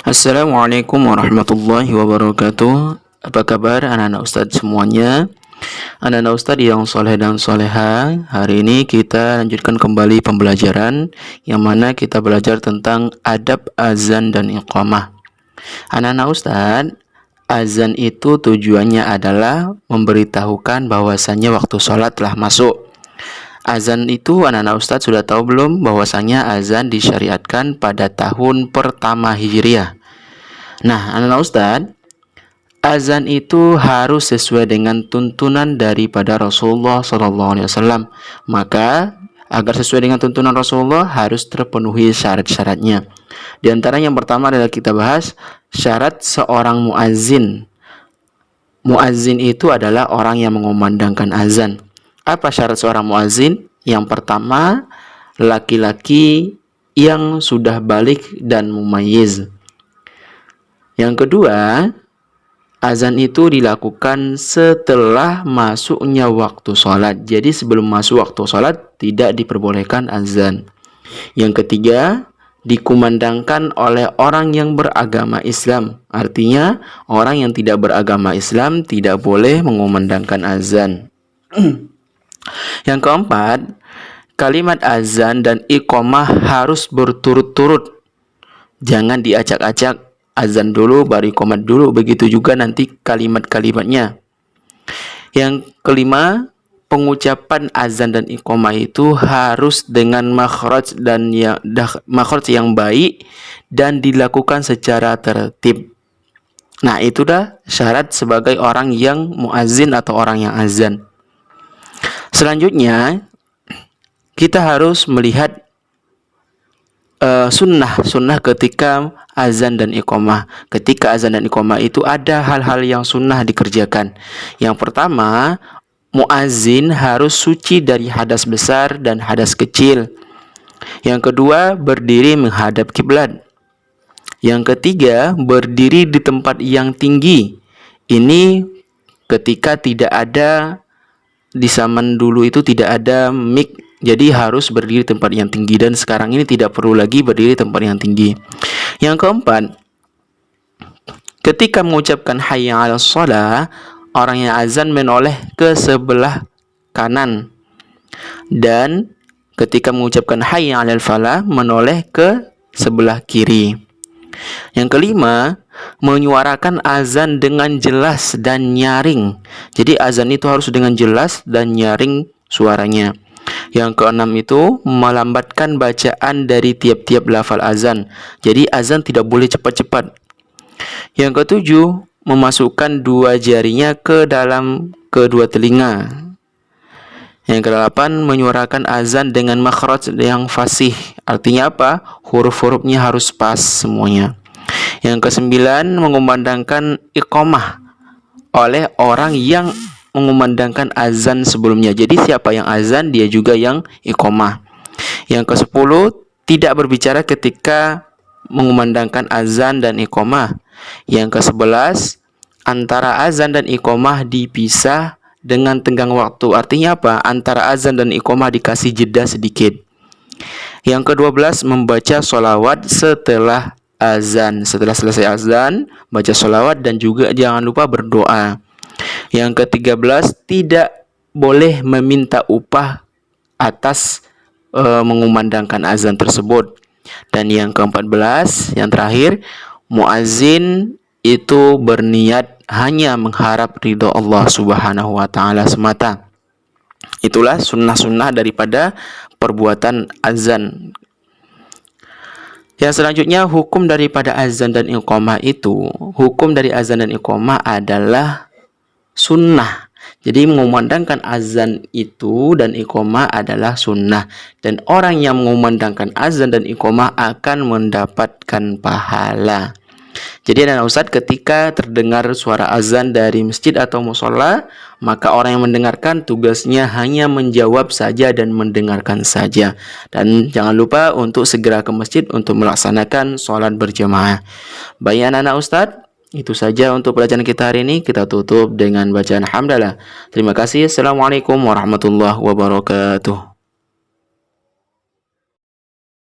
Assalamualaikum warahmatullahi wabarakatuh. Apa kabar anak-anak Ustadz semuanya? Anak-anak Ustadz yang soleh dan soleha, hari ini kita lanjutkan kembali pembelajaran yang mana kita belajar tentang adab azan dan iqamah. Anak-anak Ustadz, azan itu tujuannya adalah memberitahukan bahwasannya waktu sholat telah masuk. Azan itu anak-anak Ustadz sudah tahu belum bahwasanya azan disyariatkan pada tahun pertama Hijriah. Nah, anak-anak Ustadz, azan itu harus sesuai dengan tuntunan daripada Rasulullah SAW. Maka agar sesuai dengan tuntunan Rasulullah harus terpenuhi syarat-syaratnya. Di antara yang pertama adalah kita bahas syarat seorang muazzin. Muazzin itu adalah orang yang mengumandangkan azan. Apa syarat seorang muazzin? Yang pertama, laki-laki yang sudah balik dan mumayyiz. Yang kedua, azan itu dilakukan setelah masuknya waktu sholat. Jadi sebelum masuk waktu sholat tidak diperbolehkan azan. Yang ketiga, dikumandangkan oleh orang yang beragama Islam. Artinya orang yang tidak beragama Islam tidak boleh mengumandangkan azan. Yang keempat, kalimat azan dan iqamah harus berturut-turut. Jangan diacak-acak, azan dulu baru iqamah dulu, begitu juga nanti kalimat-kalimatnya. Yang kelima, pengucapan azan dan iqamah itu harus dengan makhraj yang baik dan dilakukan secara tertib. Nah, itu dah syarat sebagai orang yang muazzin atau orang yang azan. Selanjutnya, kita harus melihat sunnah ketika azan dan iqamah. Ketika azan dan iqamah itu ada hal-hal yang sunnah dikerjakan. Yang pertama, muazzin harus suci dari hadas besar dan hadas kecil. Yang kedua, berdiri menghadap kiblat. Yang ketiga, berdiri di tempat yang tinggi. Ini ketika tidak ada, di zaman dulu itu tidak ada mic, jadi harus berdiri di tempat yang tinggi, dan sekarang ini tidak perlu lagi berdiri di tempat yang tinggi. Yang keempat, ketika mengucapkan hayya 'alas shalah, orang yang azan menoleh ke sebelah kanan, dan ketika mengucapkan hayya 'alal falah menoleh ke sebelah kiri. Yang kelima, menyuarakan azan dengan jelas dan nyaring. Jadi azan itu harus dengan jelas dan nyaring suaranya. Yang keenam itu melambatkan bacaan dari tiap-tiap lafal azan. Jadi azan tidak boleh cepat-cepat. Yang ketujuh, memasukkan dua jarinya ke dalam kedua telinga. Yang kedelapan, menyuarakan azan dengan makhraj yang fasih. Artinya apa? Huruf-hurufnya harus pas semuanya. Yang kesembilan, mengumandangkan iqamah oleh orang yang mengumandangkan azan sebelumnya. Jadi siapa yang azan, dia juga yang iqamah. Yang kesepuluh, tidak berbicara ketika mengumandangkan azan dan iqamah. Yang kesebelas, antara azan dan iqamah dipisah dengan tenggang waktu. Artinya apa? Antara azan dan iqamah dikasih jeda sedikit. Yang ke-12, membaca sholawat setelah azan. Setelah selesai azan, baca sholawat dan juga jangan lupa berdoa. Yang ke-13, tidak boleh meminta upah atas mengumandangkan azan tersebut. Dan yang ke-14, yang terakhir, muazzin itu berniat hanya mengharap ridho Allah Subhanahu wa Ta'ala semata. Itulah sunnah-sunnah daripada perbuatan azan. Yang selanjutnya, hukum daripada azan dan iqamah itu, hukum dari azan dan iqamah adalah sunnah. Jadi mengumandangkan azan itu dan iqamah adalah sunnah, dan orang yang mengumandangkan azan dan iqamah akan mendapatkan pahala. Jadi anak Ustadz, ketika terdengar suara azan dari masjid atau musola, maka orang yang mendengarkan tugasnya hanya menjawab saja dan mendengarkan saja. Dan jangan lupa untuk segera ke masjid untuk melaksanakan sholat berjamaah. Baik anak-anak Ustadz, itu saja untuk pelajaran kita hari ini. Kita tutup dengan bacaan hamdalah. Terima kasih. Assalamualaikum warahmatullahi wabarakatuh.